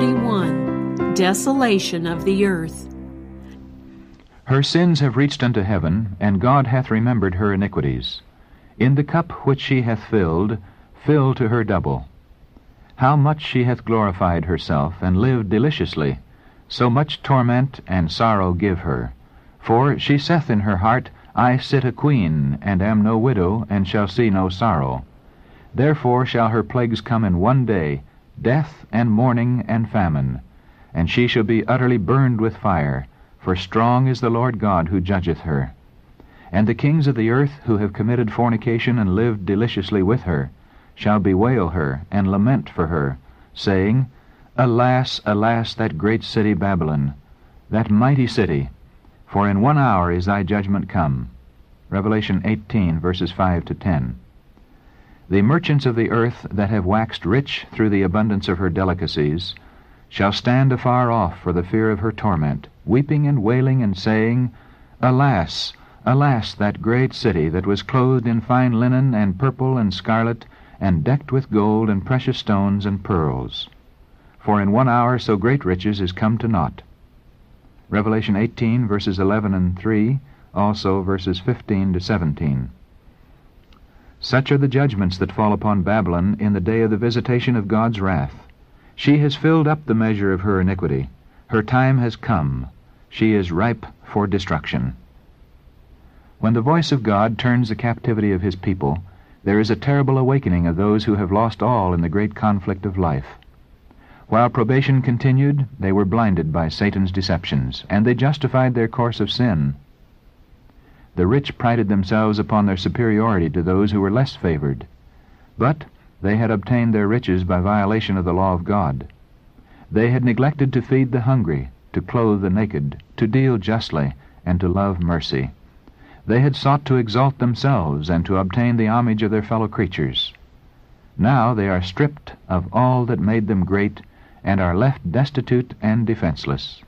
41. Desolation of the earth. Her sins have reached unto heaven, and God hath remembered her iniquities. In the cup which she hath filled, fill to her double. How much she hath glorified herself, and lived deliciously, so much torment and sorrow give her. For she saith in her heart, I sit a queen, and am no widow, and shall see no sorrow. Therefore shall her plagues come in one day, death and mourning and famine, and she shall be utterly burned with fire, for strong is the Lord God who judgeth her. And the kings of the earth, who have committed fornication and lived deliciously with her, shall bewail her and lament for her, saying, Alas, alas, that great city Babylon, that mighty city, for in 1 hour is thy judgment come. Revelation 18, verses 5 to 10. The merchants of the earth that have waxed rich through the abundance of her delicacies shall stand afar off for the fear of her torment, weeping and wailing and saying, Alas, alas, that great city that was clothed in fine linen and purple and scarlet, and decked with gold and precious stones and pearls. For in 1 hour so great riches is come to naught. Revelation 18, verses 11 and 3, also verses 15 to 17. Such are the judgments that fall upon Babylon in the day of the visitation of God's wrath. She has filled up the measure of her iniquity. Her time has come. She is ripe for destruction. When the voice of God turns the captivity of his people, there is a terrible awakening of those who have lost all in the great conflict of life. While probation continued, they were blinded by Satan's deceptions, and they justified their course of sin. The rich prided themselves upon their superiority to those who were less favored, but they had obtained their riches by violation of the law of God. They had neglected to feed the hungry, to clothe the naked, to deal justly, and to love mercy. They had sought to exalt themselves and to obtain the homage of their fellow creatures. Now they are stripped of all that made them great, and are left destitute and defenseless.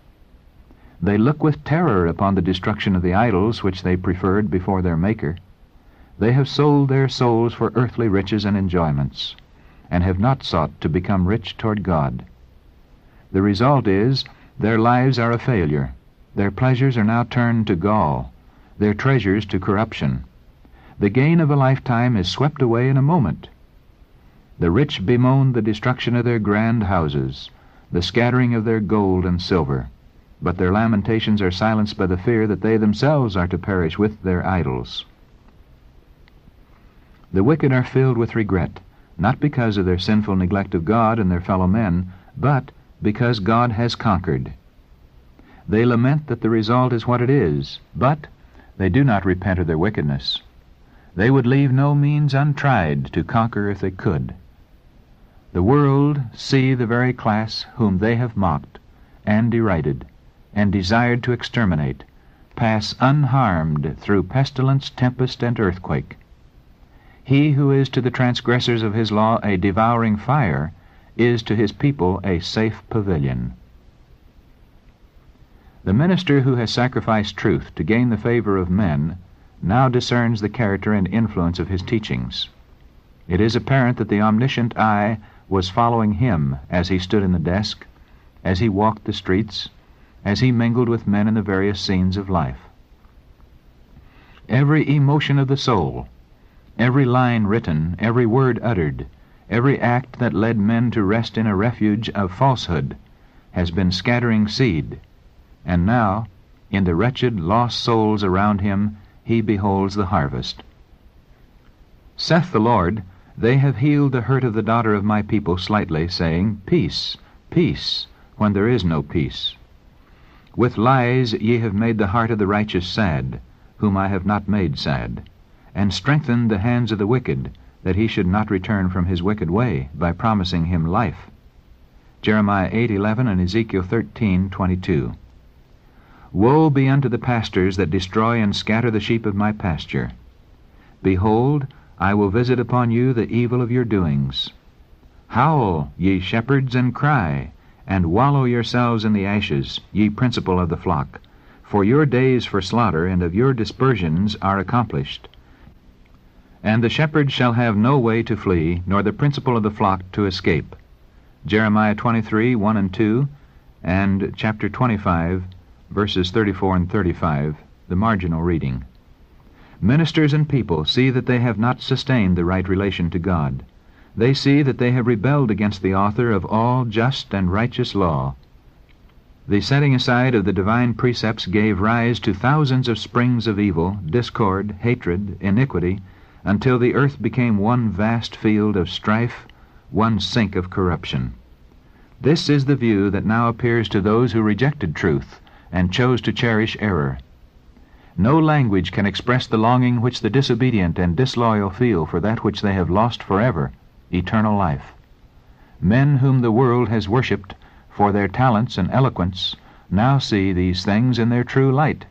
They look with terror upon the destruction of the idols which they preferred before their Maker. They have sold their souls for earthly riches and enjoyments, and have not sought to become rich toward God. The result is, their lives are a failure. Their pleasures are now turned to gall, their treasures to corruption. The gain of a lifetime is swept away in a moment. The rich bemoan the destruction of their grand houses, the scattering of their gold and silver, but their lamentations are silenced by the fear that they themselves are to perish with their idols. The wicked are filled with regret, not because of their sinful neglect of God and their fellow men, but because God has conquered. They lament that the result is what it is, but they do not repent of their wickedness. They would leave no means untried to conquer if they could. The world see the very class whom they have mocked and derided and desired to exterminate pass unharmed through pestilence, tempest, and earthquake. He who is to the transgressors of his law a devouring fire is to his people a safe pavilion. The minister who has sacrificed truth to gain the favor of men now discerns the character and influence of his teachings. It is apparent that the omniscient eye was following him as he stood in the desk, as he walked the streets, as he mingled with men in the various scenes of life. Every emotion of the soul, every line written, every word uttered, every act that led men to rest in a refuge of falsehood has been scattering seed, and now, in the wretched, lost souls around him, he beholds the harvest. Saith the Lord, They have healed the hurt of the daughter of my people slightly, saying, Peace, peace, when there is no peace. With lies ye have made the heart of the righteous sad, whom I have not made sad, and strengthened the hands of the wicked, that he should not return from his wicked way, by promising him life. Jeremiah 8:11 and Ezekiel 13:22. Woe be unto the pastors that destroy and scatter the sheep of my pasture. Behold, I will visit upon you the evil of your doings. Howl, ye shepherds, and cry, and wallow yourselves in the ashes, ye principal of the flock, for your days for slaughter and of your dispersions are accomplished. And the shepherds shall have no way to flee, nor the principal of the flock to escape. Jeremiah 23, 1 and 2, and chapter 25, verses 34 and 35, the marginal reading. Ministers and people see that they have not sustained the right relation to God. They see that they have rebelled against the author of all just and righteous law. The setting aside of the divine precepts gave rise to thousands of springs of evil, discord, hatred, iniquity, until the earth became one vast field of strife, one sink of corruption. This is the view that now appears to those who rejected truth and chose to cherish error. No language can express the longing which the disobedient and disloyal feel for that which they have lost forever, eternal life. Men whom the world has worshipped for their talents and eloquence now see these things in their true light.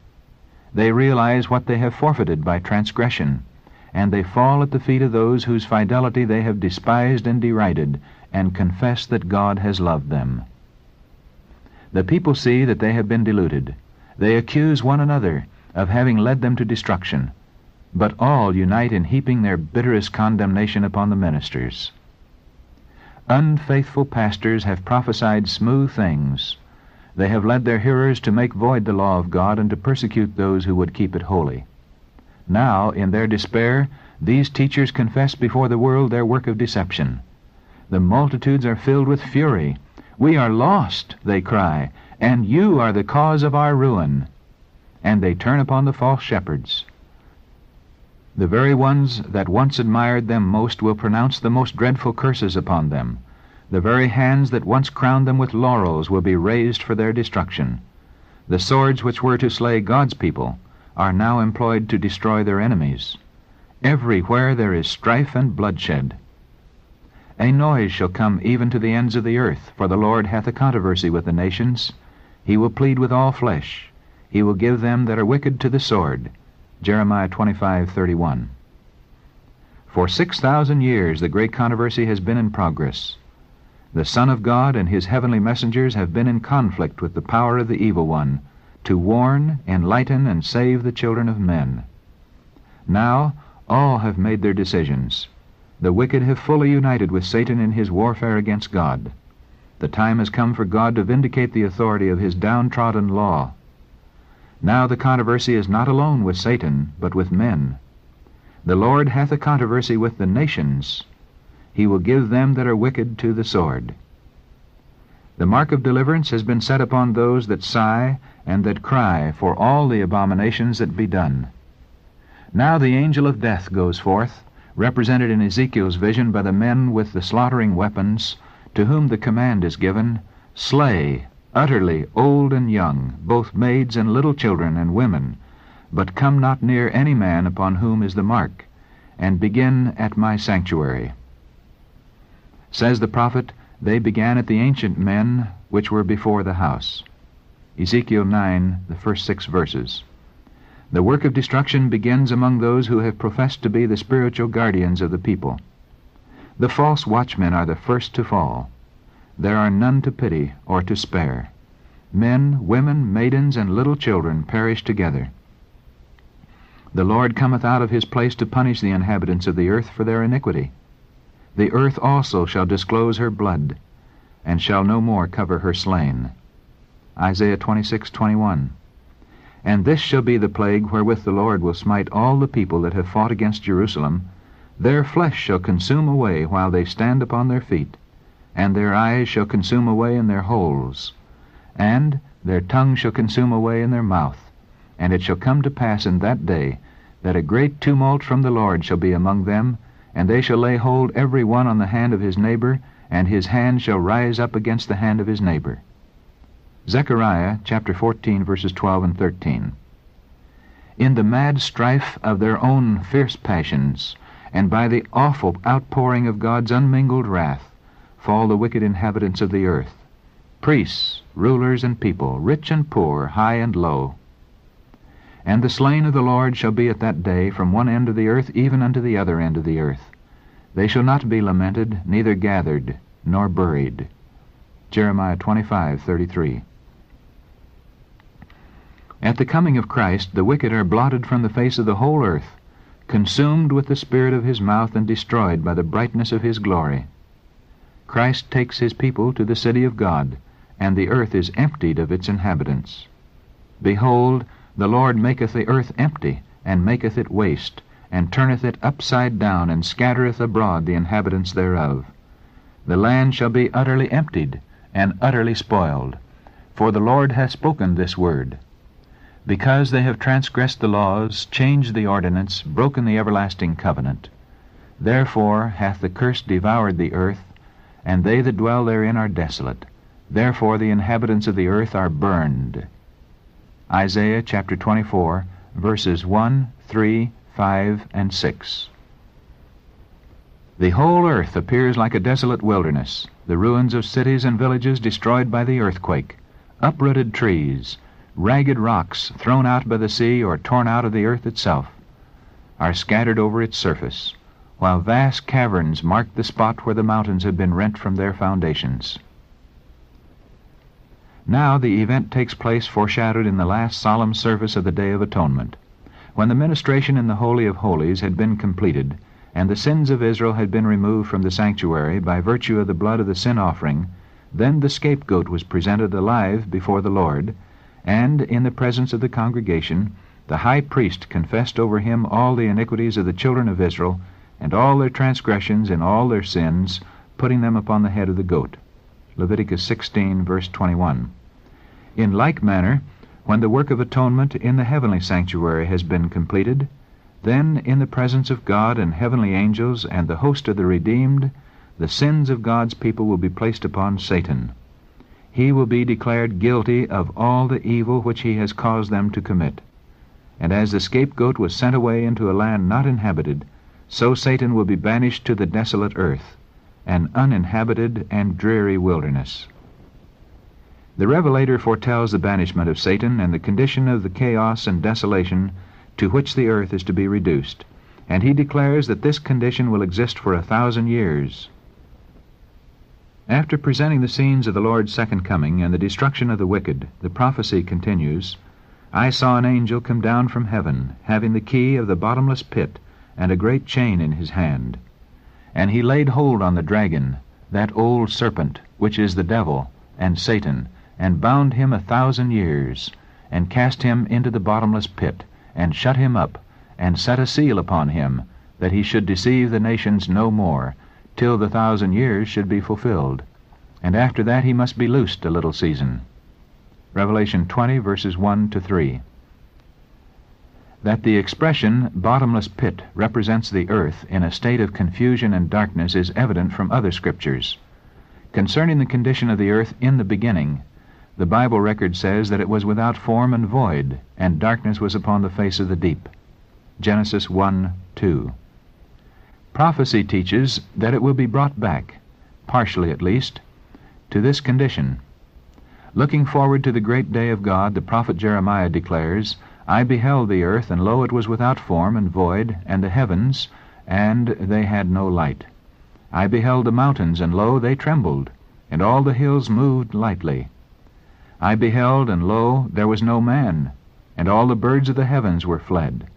They realize what they have forfeited by transgression, and they fall at the feet of those whose fidelity they have despised and derided, and confess that God has loved them. The people see that they have been deluded. They accuse one another of having led them to destruction, but all unite in heaping their bitterest condemnation upon the ministers. Unfaithful pastors have prophesied smooth things. They have led their hearers to make void the law of God and to persecute those who would keep it holy. Now, in their despair, these teachers confess before the world their work of deception. The multitudes are filled with fury. "We are lost," they cry, "and you are the cause of our ruin." And they turn upon the false shepherds. The very ones that once admired them most will pronounce the most dreadful curses upon them. The very hands that once crowned them with laurels will be raised for their destruction. The swords which were to slay God's people are now employed to destroy their enemies. Everywhere there is strife and bloodshed. A noise shall come even to the ends of the earth, for the Lord hath a controversy with the nations. He will plead with all flesh. He will give them that are wicked to the sword. Jeremiah 25:31. For 6,000 years the great controversy has been in progress. The Son of God and his heavenly messengers have been in conflict with the power of the evil one, to warn, enlighten, and save the children of men. Now all have made their decisions. The wicked have fully united with Satan in his warfare against God. The time has come for God to vindicate the authority of his downtrodden law. Now the controversy is not alone with Satan, but with men. The Lord hath a controversy with the nations. He will give them that are wicked to the sword. The mark of deliverance has been set upon those that sigh and that cry for all the abominations that be done. Now the angel of death goes forth, represented in Ezekiel's vision by the men with the slaughtering weapons, to whom the command is given, "Slay utterly old and young, both maids and little children and women, but come not near any man upon whom is the mark, and begin at my sanctuary." Says the prophet, "They began at the ancient men which were before the house." Ezekiel 9, the first 6 verses. The work of destruction begins among those who have professed to be the spiritual guardians of the people. The false watchmen are the first to fall. There are none to pity or to spare. Men, women, maidens, and little children perish together. The Lord cometh out of his place to punish the inhabitants of the earth for their iniquity. The earth also shall disclose her blood, and shall no more cover her slain. Isaiah 26:21. And this shall be the plague wherewith the Lord will smite all the people that have fought against Jerusalem. Their flesh shall consume away while they stand upon their feet, and their eyes shall consume away in their holes, and their tongue shall consume away in their mouth. And it shall come to pass in that day that a great tumult from the Lord shall be among them, and they shall lay hold every one on the hand of his neighbor, and his hand shall rise up against the hand of his neighbor. Zechariah chapter 14, verses 12 and 13. In the mad strife of their own fierce passions, and by the awful outpouring of God's unmingled wrath, fall the wicked inhabitants of the earth, priests, rulers, and people, rich and poor, high and low. And the slain of the Lord shall be at that day from one end of the earth even unto the other end of the earth. They shall not be lamented, neither gathered, nor buried. Jeremiah 25:33. At the coming of Christ, the wicked are blotted from the face of the whole earth, consumed with the spirit of his mouth and destroyed by the brightness of his glory. Christ takes his people to the city of God, and the earth is emptied of its inhabitants. Behold, the Lord maketh the earth empty, and maketh it waste, and turneth it upside down, and scattereth abroad the inhabitants thereof. The land shall be utterly emptied, and utterly spoiled. For the Lord hath spoken this word. Because they have transgressed the laws, changed the ordinance, broken the everlasting covenant. Therefore hath the curse devoured the earth, and they that dwell therein are desolate. Therefore the inhabitants of the earth are burned. Isaiah chapter 24, verses 1, 3, 5, and 6. The whole earth appears like a desolate wilderness, the ruins of cities and villages destroyed by the earthquake, uprooted trees, ragged rocks thrown out by the sea or torn out of the earth itself, are scattered over its surface, while vast caverns mark the spot where the mountains have been rent from their foundations. Now the event takes place foreshadowed in the last solemn service of the Day of Atonement. When the ministration in the Holy of Holies had been completed, and the sins of Israel had been removed from the sanctuary by virtue of the blood of the sin offering, then the scapegoat was presented alive before the Lord, and in the presence of the congregation the high priest confessed over him all the iniquities of the children of Israel, and all their transgressions and all their sins, putting them upon the head of the goat. Leviticus 16, verse 21. In like manner, when the work of atonement in the heavenly sanctuary has been completed, then in the presence of God and heavenly angels and the host of the redeemed, the sins of God's people will be placed upon Satan. He will be declared guilty of all the evil which he has caused them to commit. And as the scapegoat was sent away into a land not inhabited, so Satan will be banished to the desolate earth, an uninhabited and dreary wilderness. The Revelator foretells the banishment of Satan and the condition of the chaos and desolation to which the earth is to be reduced, and he declares that this condition will exist for 1,000 years. After presenting the scenes of the Lord's second coming and the destruction of the wicked, the prophecy continues, I saw an angel come down from heaven, having the key of the bottomless pit, and a great chain in his hand. And he laid hold on the dragon, that old serpent, which is the devil, and Satan, and bound him 1,000 years, and cast him into the bottomless pit, and shut him up, and set a seal upon him, that he should deceive the nations no more, till the 1,000 years should be fulfilled. And after that he must be loosed a little season. Revelation 20, verses 1 to 3. That the expression bottomless pit represents the earth in a state of confusion and darkness is evident from other scriptures. Concerning the condition of the earth in the beginning, the Bible record says that it was without form and void, and darkness was upon the face of the deep. Genesis 1:2. Prophecy teaches that it will be brought back, partially at least, to this condition. Looking forward to the great day of God, the prophet Jeremiah declares, I beheld the earth, and lo, it was without form and void, and the heavens, and they had no light. I beheld the mountains, and lo, they trembled, and all the hills moved lightly. I beheld, and lo, there was no man, and all the birds of the heavens were fled.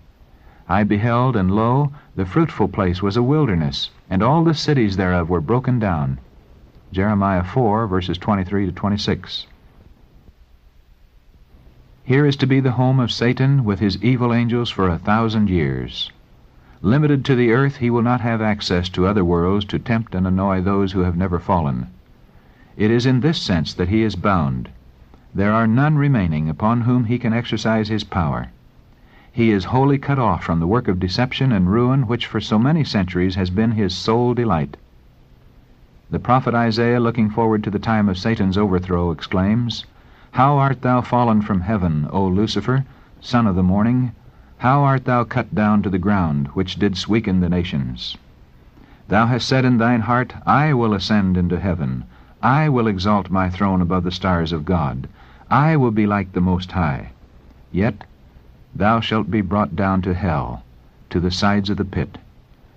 I beheld, and lo, the fruitful place was a wilderness, and all the cities thereof were broken down. Jeremiah 4, verses 23 to 26. Here is to be the home of Satan with his evil angels for 1,000 years. Limited to the earth, he will not have access to other worlds to tempt and annoy those who have never fallen. It is in this sense that he is bound. There are none remaining upon whom he can exercise his power. He is wholly cut off from the work of deception and ruin which for so many centuries has been his sole delight. The prophet Isaiah, looking forward to the time of Satan's overthrow, exclaims, How art thou fallen from heaven, O Lucifer, son of the morning? How art thou cut down to the ground, which didst weaken the nations? Thou hast said in thine heart, I will ascend into heaven. I will exalt my throne above the stars of God. I will be like the Most High. Yet thou shalt be brought down to hell, to the sides of the pit.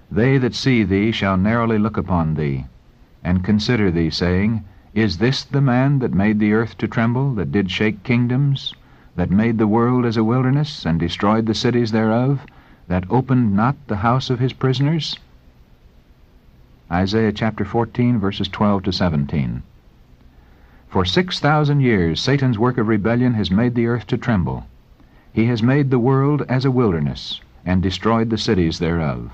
They that see thee shall narrowly look upon thee, and consider thee, saying, Is this the man that made the earth to tremble, that did shake kingdoms, that made the world as a wilderness, and destroyed the cities thereof, that opened not the house of his prisoners? Isaiah chapter 14, verses 12 to 17. For 6,000 years Satan's work of rebellion has made the earth to tremble. He has made the world as a wilderness, and destroyed the cities thereof.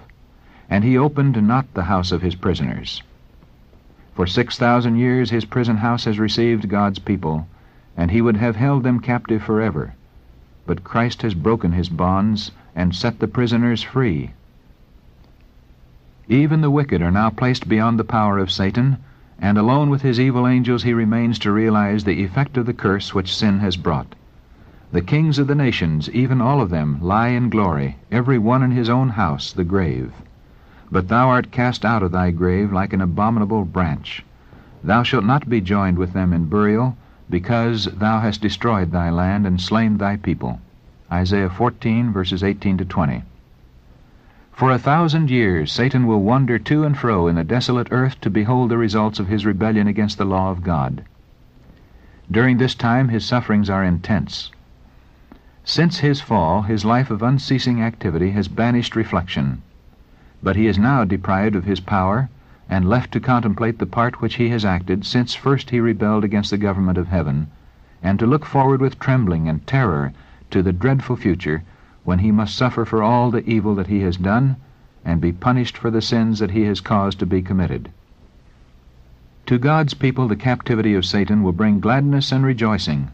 And he opened not the house of his prisoners. For 6,000 years his prison house has received God's people, and he would have held them captive forever. But Christ has broken his bonds, and set the prisoners free. Even the wicked are now placed beyond the power of Satan, and alone with his evil angels he remains to realize the effect of the curse which sin has brought. The kings of the nations, even all of them, lie in glory, every one in his own house, the grave. But thou art cast out of thy grave like an abominable branch. Thou shalt not be joined with them in burial, because thou hast destroyed thy land and slain thy people. Isaiah 14, verses 18 to 20. For 1,000 years Satan will wander to and fro in the desolate earth to behold the results of his rebellion against the law of God. During this time his sufferings are intense. Since his fall, his life of unceasing activity has banished reflection. But he is now deprived of his power, and left to contemplate the part which he has acted since first he rebelled against the government of heaven, and to look forward with trembling and terror to the dreadful future, when he must suffer for all the evil that he has done, and be punished for the sins that he has caused to be committed. To God's people the captivity of Satan will bring gladness and rejoicing.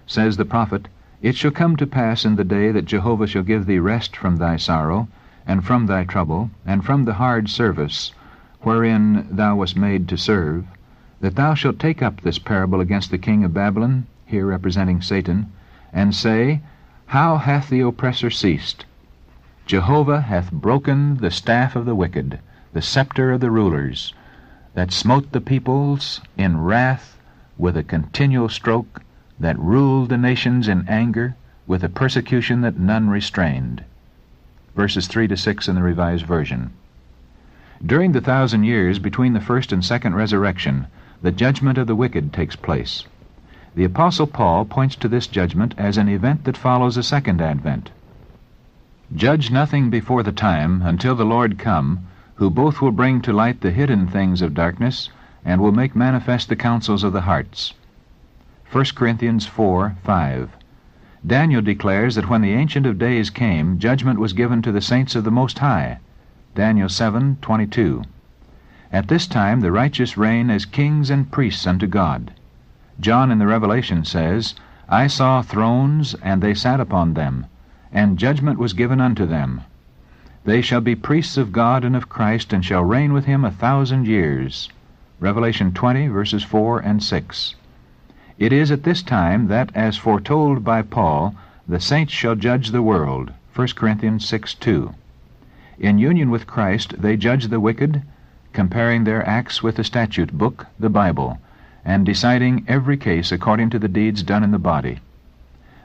Says the prophet, It shall come to pass in the day that Jehovah shall give thee rest from thy sorrow, and from thy trouble, and from the hard service, wherein thou wast made to serve, that thou shalt take up this parable against the king of Babylon, here representing Satan, and say, How hath the oppressor ceased? Jehovah hath broken the staff of the wicked, the scepter of the rulers, that smote the peoples in wrath with a continual stroke, that ruled the nations in anger with a persecution that none restrained. Verses 3 to 6 in the Revised Version. During the 1,000 years between the first and second resurrection, the judgment of the wicked takes place. The Apostle Paul points to this judgment as an event that follows a second advent. Judge nothing before the time until the Lord come, who both will bring to light the hidden things of darkness, and will make manifest the counsels of the hearts. 1 Corinthians 4:5. Daniel declares that when the Ancient of Days came, judgment was given to the saints of the Most High. Daniel 7:22. At this time the righteous reign as kings and priests unto God. John in the Revelation says, I saw thrones, and they sat upon them, and judgment was given unto them. They shall be priests of God and of Christ, and shall reign with him 1,000 years. Revelation 20, verses 4 and 6. It is at this time that, as foretold by Paul, the saints shall judge the world. 1 Corinthians 6:2. In union with Christ they judge the wicked, comparing their acts with the statute book, the Bible, and deciding every case according to the deeds done in the body.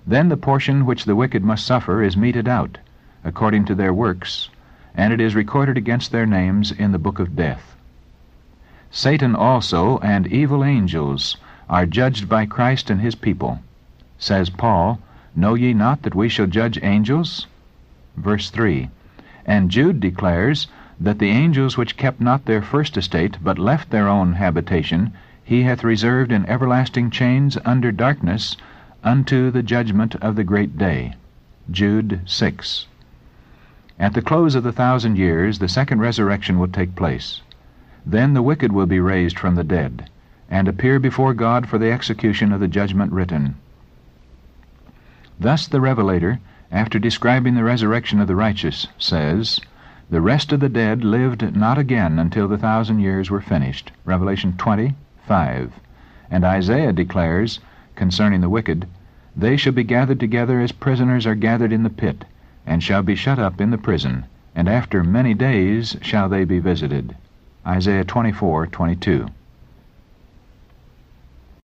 Then the portion which the wicked must suffer is meted out, according to their works, and it is recorded against their names in the book of death. Satan also and evil angels are judged by Christ and his people. Says Paul, Know ye not that we shall judge angels? Verse 3. And Jude declares that the angels which kept not their first estate, but left their own habitation, he hath reserved in everlasting chains under darkness unto the judgment of the great day. Jude 6. At the close of the 1,000 years, the second resurrection will take place. Then the wicked will be raised from the dead, and appear before God for the execution of the judgment written. Thus the Revelator, after describing the resurrection of the righteous, says, The rest of the dead lived not again until the 1,000 years were finished. Revelation 20:5. And Isaiah declares, concerning the wicked, They shall be gathered together as prisoners are gathered in the pit, and shall be shut up in the prison, and after many days shall they be visited. Isaiah 24:22.